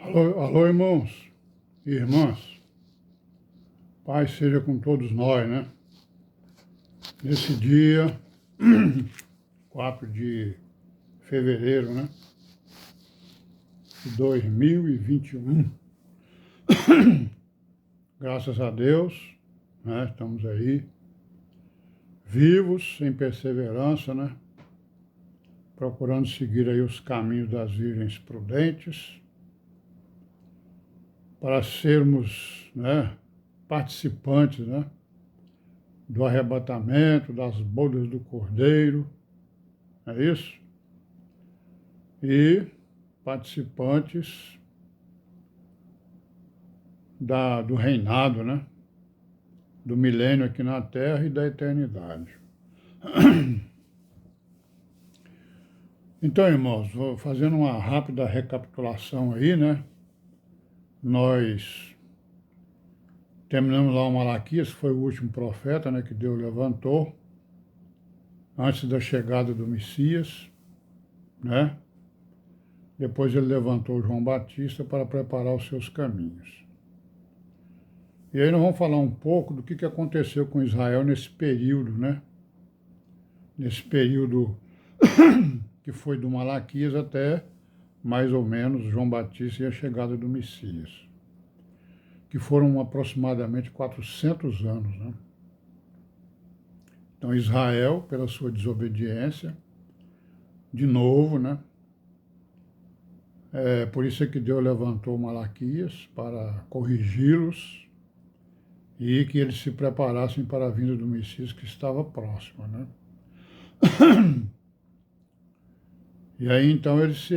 Alô, alô, irmãos e irmãs, paz seja com todos nós, né? Nesse dia, 4 de fevereiro, né? De 2021, graças a Deus, né? Estamos aí, vivos, em perseverança, né? Procurando seguir aí os caminhos das virgens prudentes, para sermos, né? Participantes, né? Do arrebatamento, das bodas do Cordeiro, é isso? E participantes do reinado, né? Do milênio aqui na Terra e da eternidade. Então, irmãos, vou fazendo uma rápida recapitulação aí, né? Nós terminamos lá o Malaquias, que foi o último profeta, né, que Deus levantou antes da chegada do Messias, né? Depois ele levantou João Batista para preparar os seus caminhos. E aí nós vamos falar um pouco do que aconteceu com Israel nesse período, né? Nesse período que foi do Malaquias até mais ou menos João Batista e a chegada do Messias, que foram aproximadamente 400 anos, né? Então Israel, pela sua desobediência, de novo, né? Por isso é que Deus levantou Malaquias para corrigi-los e que eles se preparassem para a vinda do Messias que estava próxima, né? E aí então eles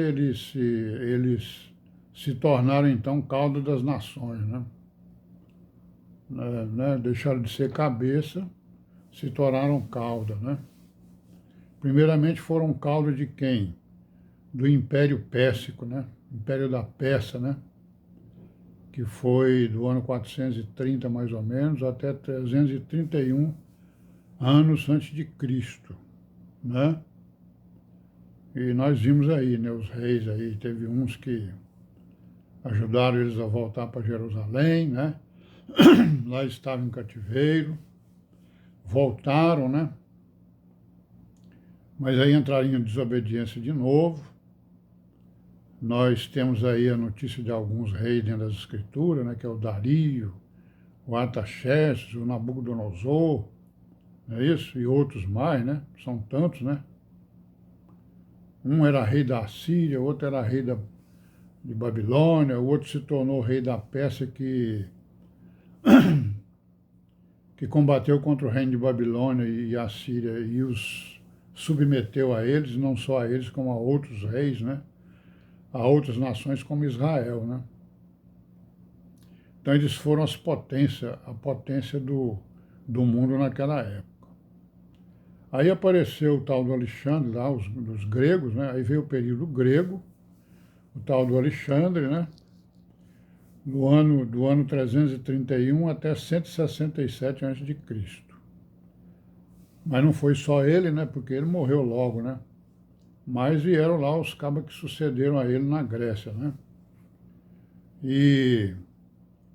se tornaram então cauda das nações, né? Deixaram de ser cabeça, se tornaram cauda, né? Primeiramente foram cauda de quem? Do Império Pérsico, né? Império da Pérsia, né? Que foi do ano 430 mais ou menos até 331 anos antes de Cristo, né? E nós vimos aí, né, os reis aí, teve uns que ajudaram eles a voltar para Jerusalém, né? Lá estavam em cativeiro, voltaram, né? Mas aí entraram em desobediência de novo. Nós temos aí a notícia de alguns reis dentro das escrituras, né? Que é o Dario, o Artaxerxes, o Nabucodonosor, não é isso? E outros mais, né? São tantos, né? Um era rei da Síria, outro era rei de Babilônia, o outro se tornou rei da Pérsia que combateu contra o reino de Babilônia e a Síria e os submeteu a eles, não só a eles, como a outros reis, né? A outras nações como Israel, né? Então eles foram a potência do mundo naquela época. Aí apareceu o tal do Alexandre lá, dos gregos, né? Aí veio o período grego, o tal do Alexandre, né? Do ano 331 até 167 a.C. Mas não foi só ele, né? Porque ele morreu logo, né? Mas vieram lá os cabas que sucederam a ele na Grécia, né? E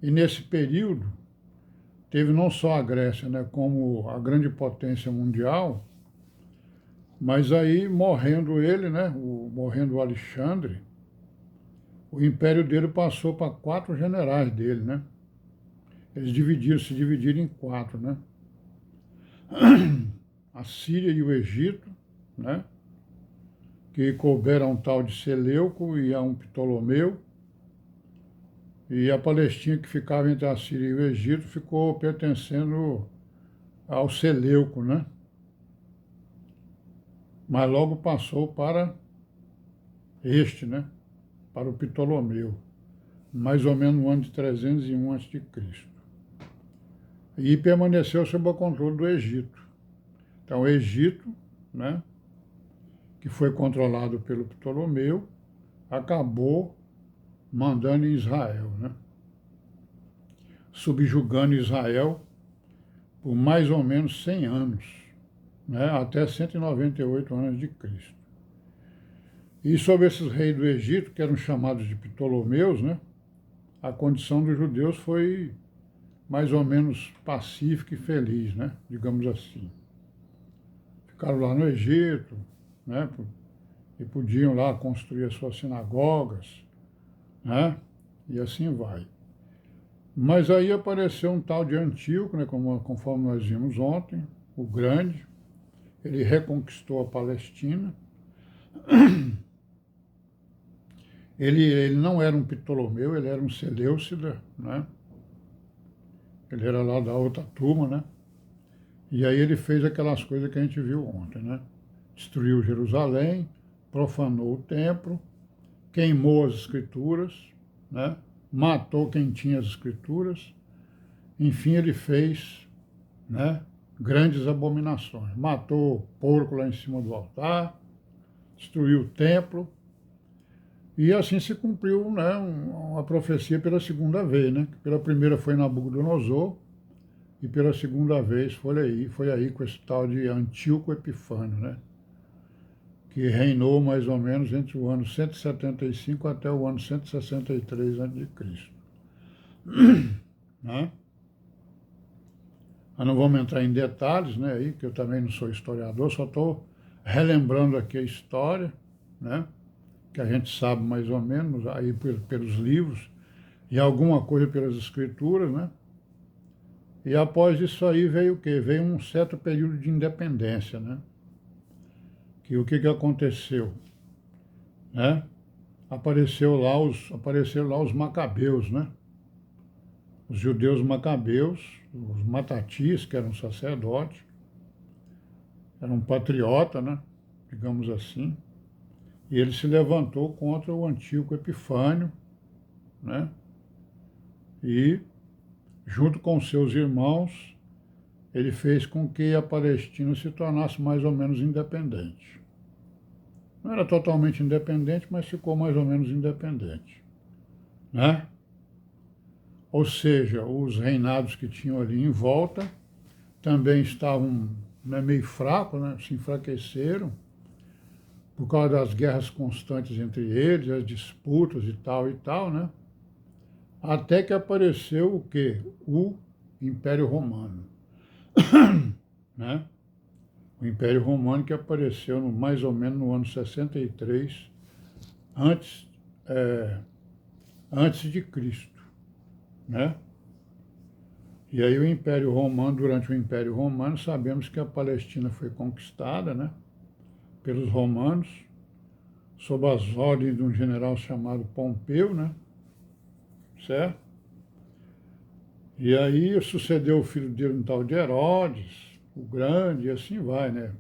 nesse período teve não só a Grécia, né, como a grande potência mundial, mas aí morrendo ele, né, morrendo o Alexandre, o império dele passou para 4 generais dele, né? Eles se dividiram em 4, né? A Síria e o Egito, né? Que couberam a um tal de Seleuco e a um Ptolomeu. E a Palestina, que ficava entre a Síria e o Egito, ficou pertencendo ao Seleuco, né? Mas logo passou para este, né? Para o Ptolomeu, mais ou menos no ano de 301 a.C. E permaneceu sob o controle do Egito. Então, o Egito, né? Que foi controlado pelo Ptolomeu, acabou mandando em Israel, né? Subjugando Israel por mais ou menos 100 anos, né? Até 198 anos de Cristo. E sobre esses reis do Egito, que eram chamados de Ptolomeus, né? A condição dos judeus foi mais ou menos pacífica e feliz, né? Digamos assim. Ficaram lá no Egito, né? E podiam lá construir as suas sinagogas, né? E assim vai. Mas aí apareceu um tal de Antíoco, né? Conforme nós vimos ontem, o Grande. Ele reconquistou a Palestina. Ele não era um Ptolomeu, ele era um Seleucida, né? Ele era lá da outra turma, né? E aí ele fez aquelas coisas que a gente viu ontem, né? Destruiu Jerusalém, profanou o templo, queimou as escrituras, né? Matou quem tinha as escrituras. Enfim, ele fez, né? Grandes abominações. Matou porco lá em cima do altar, destruiu o templo. E assim se cumpriu, né, uma profecia pela segunda vez, né? Pela primeira foi Nabucodonosor e pela segunda vez foi aí com esse tal de Antíoco Epifânio, né? Que reinou mais ou menos entre o ano 175 até o ano 163 a.C. Né? Nós não vamos entrar em detalhes, né, aí, que eu também não sou historiador, só estou relembrando aqui a história, né? Que a gente sabe mais ou menos aí pelos livros e alguma coisa pelas escrituras, né? E após isso aí veio o quê? Veio um certo período de independência, né? Que o que aconteceu, né? Apareceram lá os macabeus, né? Os judeus macabeus, os matatis, que eram sacerdotes, eram patriota, né? Digamos assim. E ele se levantou contra o Antíoco Epifânio, né? E, junto com seus irmãos, ele fez com que a Palestina se tornasse mais ou menos independente. Não era totalmente independente, mas ficou mais ou menos independente, né? Ou seja, os reinados que tinham ali em volta também estavam, né, meio fracos, né? Se enfraqueceram por causa das guerras constantes entre eles, as disputas e tal, né? Até que apareceu o quê? O Império Romano, né? O Império Romano que apareceu mais ou menos no ano 63 antes, antes de Cristo, né? E aí o Império Romano, durante o Império Romano, sabemos que a Palestina foi conquistada, né? Pelos romanos, sob as ordens de um general chamado Pompeu, né? Certo? E aí sucedeu o filho dele, um tal de Herodes, o Grande, e assim vai, né?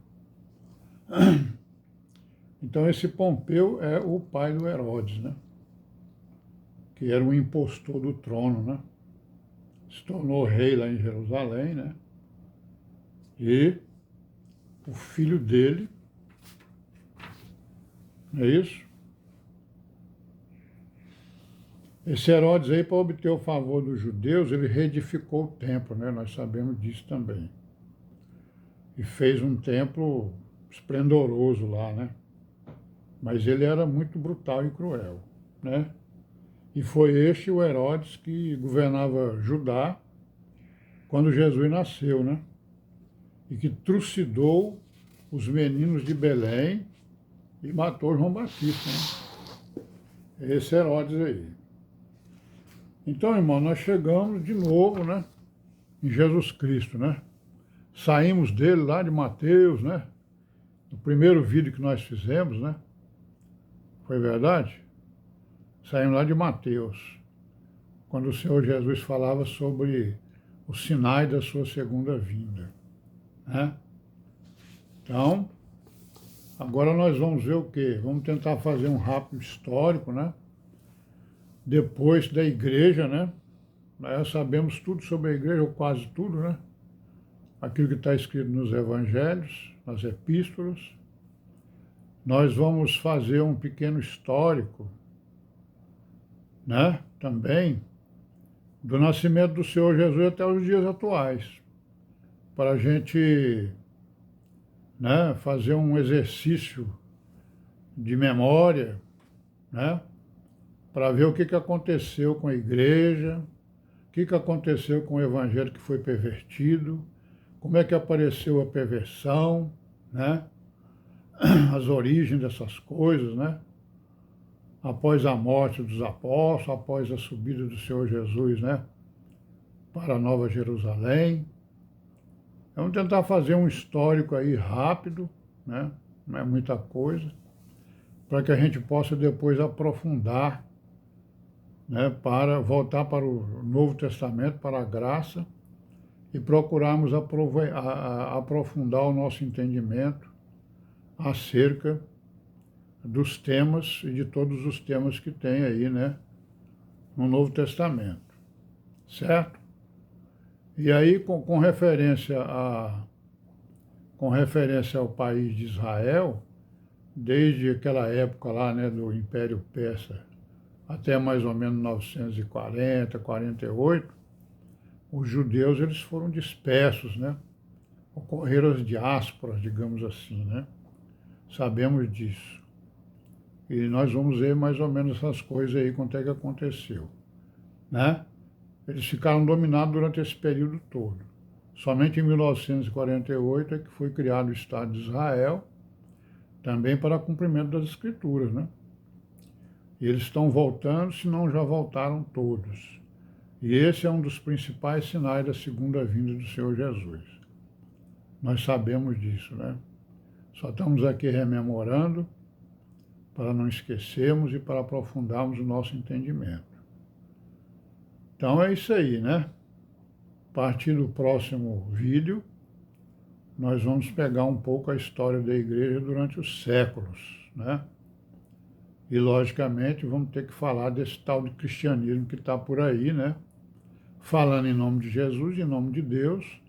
Então esse Pompeu é o pai do Herodes, né? Que era um impostor do trono, né? Se tornou rei lá em Jerusalém, né? E o filho dele, não é isso? Esse Herodes aí, para obter o favor dos judeus, ele reedificou o templo, né? Nós sabemos disso também. E fez um templo esplendoroso lá, né? Mas ele era muito brutal e cruel, né? E foi este o Herodes que governava Judá quando Jesus nasceu, né? E que trucidou os meninos de Belém e matou João Batista, né? Esse Herodes aí. Então, irmão, nós chegamos de novo, né? Em Jesus Cristo, né? Saímos dele lá de Mateus, né? No primeiro vídeo que nós fizemos, né? Foi verdade? Saímos lá de Mateus, quando o Senhor Jesus falava sobre o sinais da sua segunda vinda, né? Então, agora nós vamos ver o quê? Vamos tentar fazer um rápido histórico, né? Depois da igreja, né? Nós já sabemos tudo sobre a igreja, ou quase tudo, né? Aquilo que está escrito nos evangelhos, nas epístolas. Nós vamos fazer um pequeno histórico, né? Também do nascimento do Senhor Jesus até os dias atuais, para a gente, né, fazer um exercício de memória, né? Para ver o que aconteceu com a igreja, o que aconteceu com o evangelho que foi pervertido, como é que apareceu a perversão, né? As origens dessas coisas, né? Após a morte dos apóstolos, após a subida do Senhor Jesus, né? Para a Nova Jerusalém. Vamos tentar fazer um histórico aí rápido, né? Não é muita coisa, para que a gente possa depois aprofundar, né? Para voltar para o Novo Testamento, para a graça, e procurarmos aprofundar o nosso entendimento acerca dos temas e de todos os temas que tem aí, né, no Novo Testamento, certo? E aí, com referência ao país de Israel, desde aquela época lá, né, do Império Persa, até mais ou menos 940, 48, os judeus eles foram dispersos, né? Ocorreram as diásporas, digamos assim, né? Sabemos disso. E nós vamos ver mais ou menos essas coisas aí, quanto é que aconteceu, né? Eles ficaram dominados durante esse período todo. Somente em 1948 é que foi criado o Estado de Israel, também para cumprimento das Escrituras, né? E eles estão voltando, se não já voltaram todos. E esse é um dos principais sinais da segunda vinda do Senhor Jesus. Nós sabemos disso, né? Só estamos aqui rememorando para não esquecermos e para aprofundarmos o nosso entendimento. Então é isso aí, né? A partir do próximo vídeo, nós vamos pegar um pouco a história da igreja durante os séculos, né? E, logicamente, vamos ter que falar desse tal de cristianismo que está por aí, né? Falando em nome de Jesus, em nome de Deus,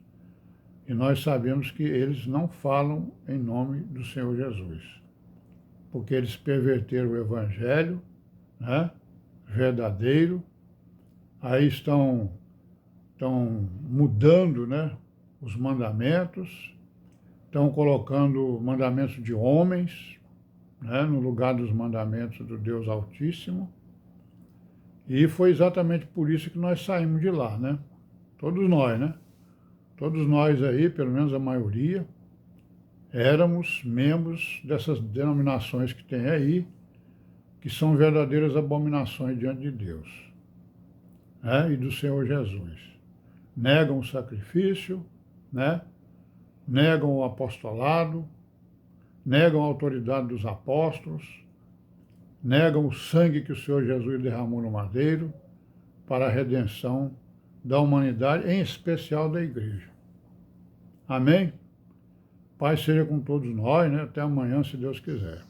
e nós sabemos que eles não falam em nome do Senhor Jesus, porque eles perverteram o evangelho, né? Verdadeiro, aí estão mudando, né, os mandamentos, estão colocando mandamentos de homens, né, no lugar dos mandamentos do Deus Altíssimo. E foi exatamente por isso que nós saímos de lá, né? Todos nós, né? Todos nós aí, pelo menos a maioria, éramos membros dessas denominações que tem aí, que são verdadeiras abominações diante de Deus, né, e do Senhor Jesus. Negam o sacrifício, né? Negam o apostolado, negam a autoridade dos apóstolos, negam o sangue que o Senhor Jesus derramou no madeiro para a redenção da humanidade, em especial da igreja. Amém? Pai seja com todos nós, né? Até amanhã, se Deus quiser.